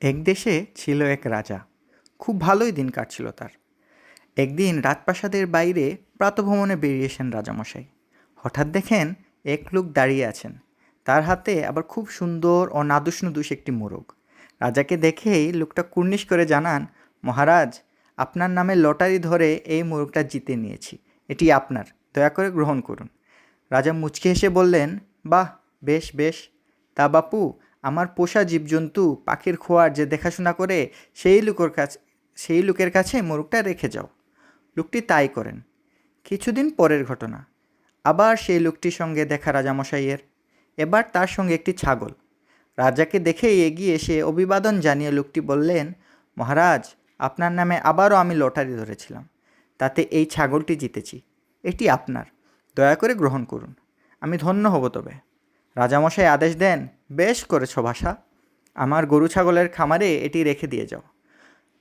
এক দেশে ছিল এক রাজা। খুব ভালোই দিন কাটছিল তার। একদিন রাজপ্রাসাদের বাইরে প্রাতঃভ্রমণে বেরিয়েছেন রাজামশাই। হঠাৎ দেখেন এক লোক দাঁড়িয়ে আছেন। তার হাতে আবার খুব সুন্দর ও নাদুস নুদুস একটি মোরগ। রাজাকে দেখেই লোকটা কুর্নিশ করে জানান, মহারাজ, আপনার নামে লটারি ধরে এই মোরগটা জিতে নিয়েছি। এটি আপনার, দয়া করে গ্রহণ করুন। রাজা মুচকি হেসে বললেন, বাহ, বেশ বেশ। তা বাপু, আমার পোষা জীবজন্তু পাখির খোয়ার যে দেখাশোনা করে সেই লোকের কাছে মোরগটা রেখে যাও। লোকটি তাই করেন। কিছুদিন পরের ঘটনা। আবার সেই লোকটির সঙ্গে দেখা রাজামশাইয়ের। এবার তার সঙ্গে একটি ছাগল। রাজাকে দেখেই এগিয়ে এসে অভিবাদন জানিয়ে লোকটি বললেন, মহারাজ, আপনার নামে আবারও আমি লটারি ধরেছিলাম। তাতে এই ছাগলটি জিতেছি। এটি আপনার, দয়া করে গ্রহণ করুন। আমি ধন্য হব তবে। রাজামশাই আদেশ দেন, বেশ করেছ ভাষা। আমার গরু ছাগলের খামারে এটি রেখে দিয়ে যাও।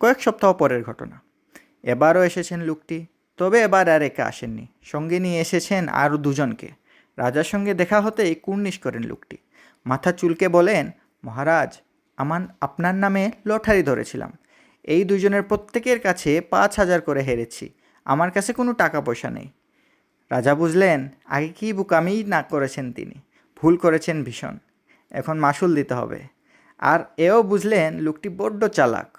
কয়েক সপ্তাহ পরের ঘটনা। এবারও এসেছেন লোকটি, তবে এবার আর একা আসেননি, সঙ্গে নিয়ে এসেছেন আরও দুজনকে। রাজার সঙ্গে দেখা হতেই কুর্নিশ করেন লোকটি। মাথা চুলকে বলেন, মহারাজ, আপনার নামে লটারি ধরেছিলাম। এই দুজনের প্রত্যেকের কাছে 5,000 করে হেরেছি। আমার কাছে কোনো টাকা পয়সা নেই। রাজা বুঝলেন আগে কি বোকামিই না করেছেন তিনি। ভুল করেছেন ভীষণ। এখন মাসুল দিতে হবে। আর এও বুঝলেন লোকটি বড্ড চালাক।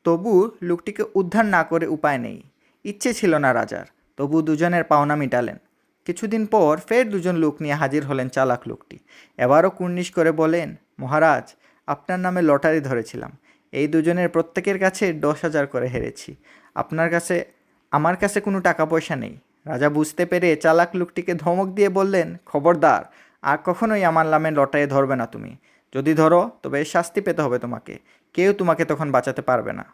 তবু লোকটিকে উদ্ধার না করে উপায় নেই। ইচ্ছে ছিল না রাজার, তবু দুজনের পাওনা মিটালেন। কিছুদিন পর ফের দুজন লোক নিয়ে হাজির হলেন চালাক লোকটি। এবারও কুর্নিশ করে বলেন, মহারাজ, আপনার নামে লটারি ধরেছিলাম। এই দুজনের প্রত্যেকের কাছে 10,000 করে হেরেছি। আমার কাছে কোনো টাকা পয়সা নেই। রাজা বুঝতে পেরে চালাক লোকটিকে ধমক দিয়ে বললেন, খবরদার, আর কখনোই আমার নামে লটারি ধরবে না তুমি। যদি ধরো তবে শাস্তি পেতে হবে তোমাকে। কেউ তোমাকে তখন বাঁচাতে পারবে না।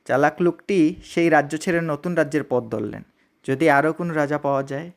চালাক লোকটি সেই রাজ্য ছেড়ে নতুন রাজ্যের পথ ধরলেন। যদি আরও কোনো রাজা পাওয়া যায়।